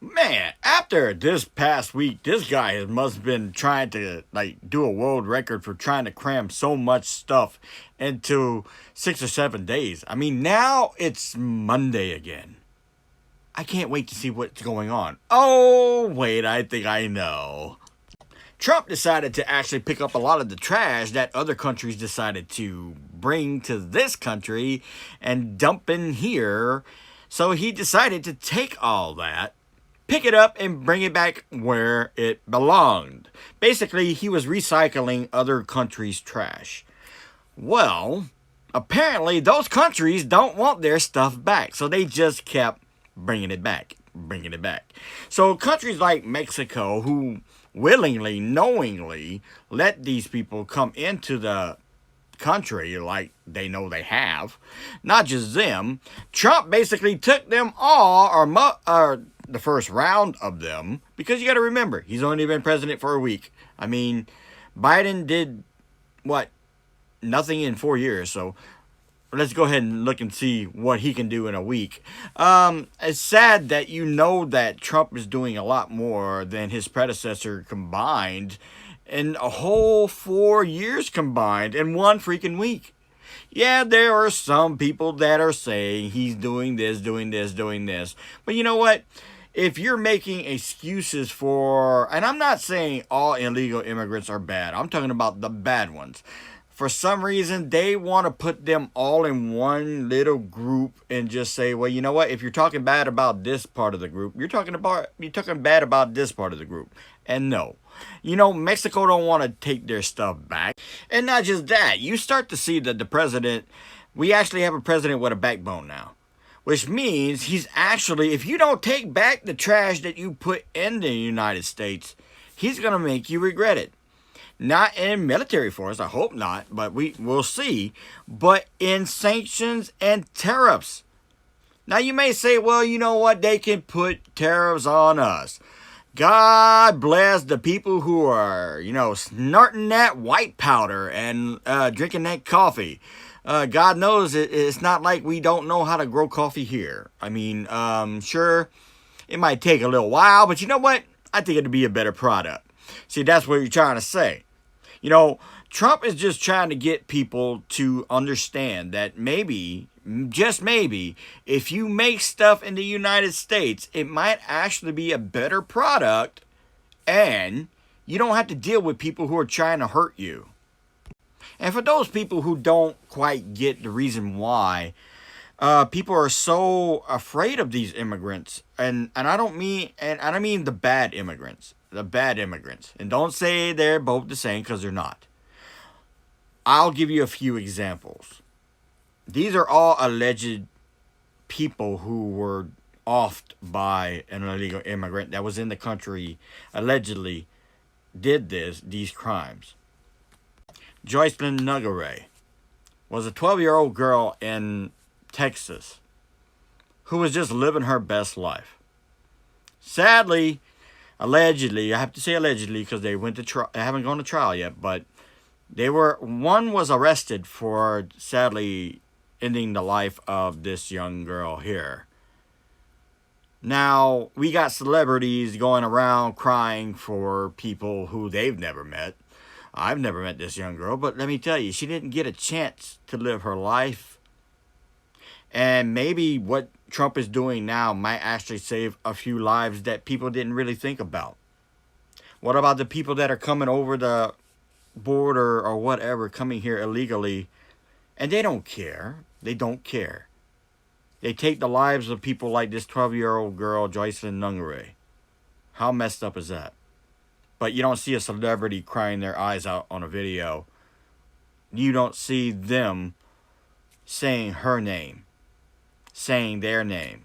Man, after this past week, this guy must have been trying to do a world record for trying to cram so much stuff into 6 or 7 days. I mean, now it's Monday again. I can't wait to see what's going on. Oh, wait, I think I know. Trump decided to actually pick up a lot of the trash that other countries decided to bring to this country and dump in here. So he decided to take all that, pick it up, and bring it back where it belonged. Basically, he was recycling other countries' trash. Well, apparently, those countries don't want their stuff back, so they just kept bringing it back, bringing it back. So, countries like Mexico, who willingly, knowingly let these people come into the country like they know they have, not just them, Trump basically took them all, or the first round of them, because you got to remember, he's only been president for a week. I mean, Biden did what? Nothing in 4 years, so let's go ahead and look and see what he can do in a week. It's sad that you know that Trump is doing a lot more than his predecessor combined in a whole 4 years combined in one freaking week. Yeah, there are some people that are saying he's doing this, doing this, doing this. But you know what? If you're making excuses for, and I'm not saying all illegal immigrants are bad, I'm talking about the bad ones. For some reason, they want to put them all in one little group and just say, well, you know what? If you're talking bad about this part of the group, you're talking bad about this part of the group. And no. You know, Mexico don't want to take their stuff back. And not just that, you start to see that the president, we actually have a president with a backbone now. Which means he's actually, if you don't take back the trash that you put in the United States, he's going to make you regret it. Not in military force, I hope not, but we'll see. But in sanctions and tariffs. Now you may say, well, you know what? They can put tariffs on us. God bless the people who are, snorting that white powder and drinking that coffee. God knows it's not like we don't know how to grow coffee here. I mean, sure, it might take a little while, but you know what? I think it'd be a better product. See, that's what you're trying to say. Trump is just trying to get people to understand that maybe, just maybe, if you make stuff in the United States, it might actually be a better product and you don't have to deal with people who are trying to hurt you. And for those people who don't quite get the reason why people are so afraid of these immigrants, and I don't mean the bad immigrants. The bad immigrants. And don't say they're both the same, because they're not. I'll give you a few examples. These are all alleged people who were offed by an illegal immigrant that was in the country, allegedly did these crimes. Joycelyn Nugare was a 12-year-old girl in Texas who was just living her best life. Sadly, allegedly, I have to say allegedly because they haven't gone to trial yet, but one was arrested for sadly ending the life of this young girl here. Now, we got celebrities going around crying for people who they've never met. I've never met this young girl, but let me tell you, she didn't get a chance to live her life. And maybe what Trump is doing now might actually save a few lives that people didn't really think about. What about the people that are coming over the border or whatever, coming here illegally, and they don't care? They don't care. They take the lives of people like this 12-year-old girl, Joycelyn Nugare. How messed up is that? But you don't see a celebrity crying their eyes out on a video. You don't see them saying her name, saying their name.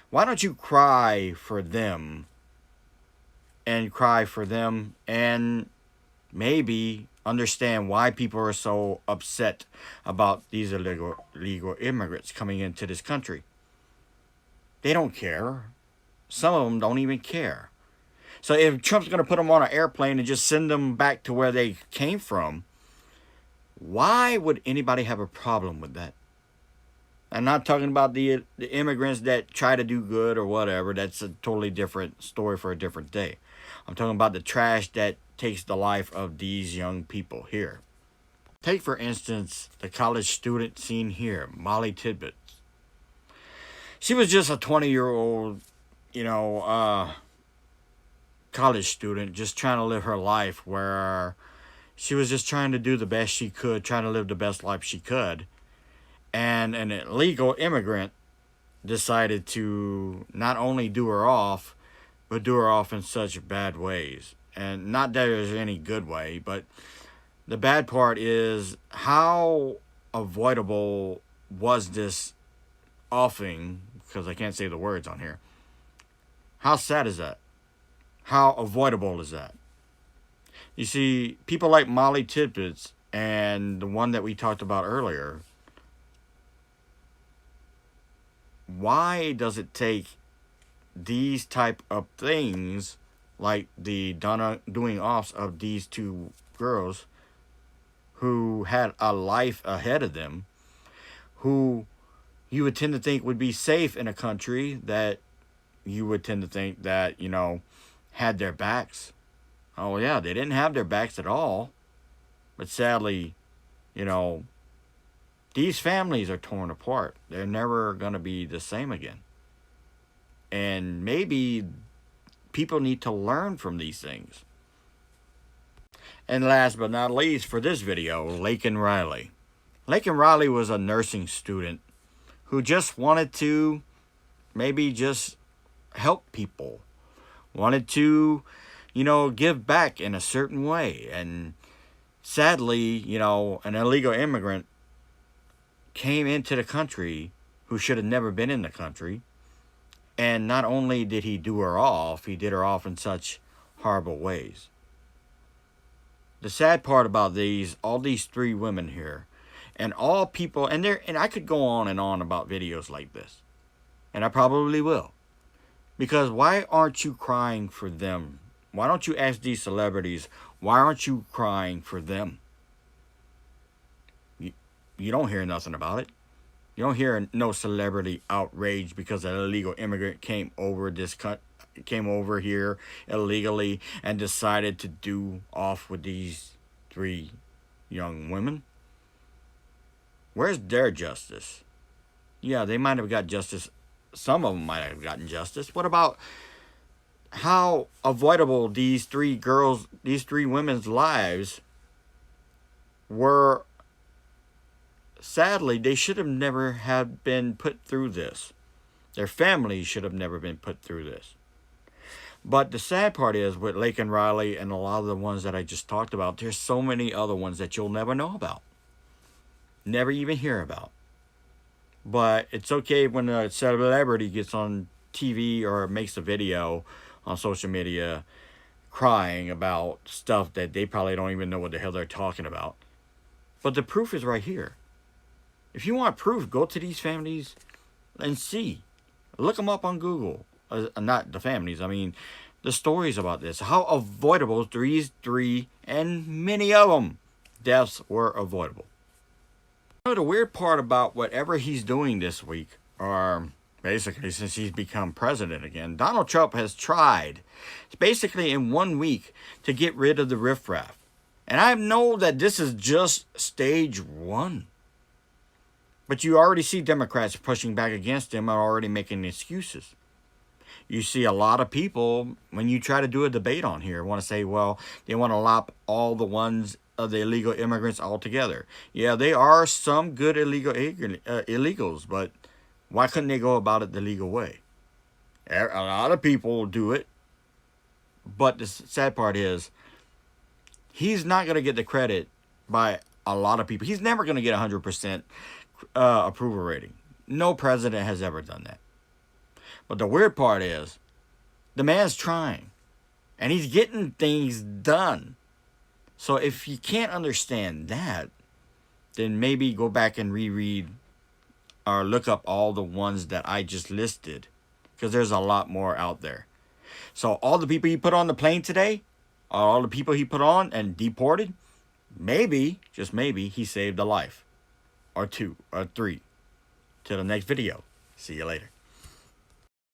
Why don't you cry for them and maybe understand why people are so upset about these illegal immigrants coming into this country? They don't care. Some of them don't even care. So if Trump's going to put them on an airplane and just send them back to where they came from, why would anybody have a problem with that? I'm not talking about the immigrants that try to do good or whatever. That's a totally different story for a different day. I'm talking about the trash that takes the life of these young people here. Take, for instance, the college student seen here, Molly Tidbit. She was just a 20-year-old, college student just trying to live her life where she was just trying to do the best she could, trying to live the best life she could. And an illegal immigrant decided to not only do her off, but do her off in such bad ways. And not that there's any good way, but the bad part is how avoidable was this offing, because I can't say the words on here. How sad is that? How avoidable is that? You see, people like Molly Tidbits and the one that we talked about earlier, why does it take these type of things like the doing offs of these two girls who had a life ahead of them, who you would tend to think would be safe in a country that you would tend to think that, had their backs? Oh, yeah, they didn't have their backs at all. But sadly, these families are torn apart. They're never going to be the same again. And maybe people need to learn from these things. And last but not least for this video, Laken Riley. Laken Riley was a nursing student who just wanted to maybe just help people. Wanted to, give back in a certain way. And sadly, an illegal immigrant came into the country who should have never been in the country. And not only did he do her off, he did her off in such horrible ways. The sad part about all these three women here, and all people, and I could go on and on about videos like this, and I probably will. Because why aren't you crying for them? Why don't you ask these celebrities, why aren't you crying for them? You don't hear nothing about it. You don't hear no celebrity outrage because an illegal immigrant came over here illegally and decided to do off with these three young women. Where's their justice? Yeah, they might have got justice. Some of them might have gotten justice. What about how avoidable these three women's lives were? Sadly, they should have never have been put through this. Their families should have never been put through this. But the sad part is with Laken Riley and a lot of the ones that I just talked about, there's so many other ones that you'll never know about. Never even hear about. But it's okay when a celebrity gets on TV or makes a video on social media crying about stuff that they probably don't even know what the hell they're talking about. But the proof is right here. If you want proof, go to these families and see. Look them up on Google. Not the families, I mean the stories about this. How avoidable these three and many of them deaths were avoidable. The weird part about whatever he's doing this week, or basically since he's become president again, Donald Trump has tried basically in 1 week to get rid of the riffraff. And I know that this is just stage one. But you already see Democrats pushing back against him and already making excuses. You see a lot of people, when you try to do a debate on here, want to say, well, they want to lop all the ones of the illegal immigrants altogether. Yeah, they are some good illegals, but why couldn't they go about it the legal way? A lot of people do it. But the sad part is, he's not going to get the credit by a lot of people. He's never going to get 100% approval rating. No president has ever done that. But the weird part is, the man's trying. And he's getting things done. So if you can't understand that, then maybe go back and reread or look up all the ones that I just listed. Because there's a lot more out there. So all the people he put on the plane today, all the people he put on and deported, maybe, just maybe, he saved a life. Or two, or three. Till the next video. See you later.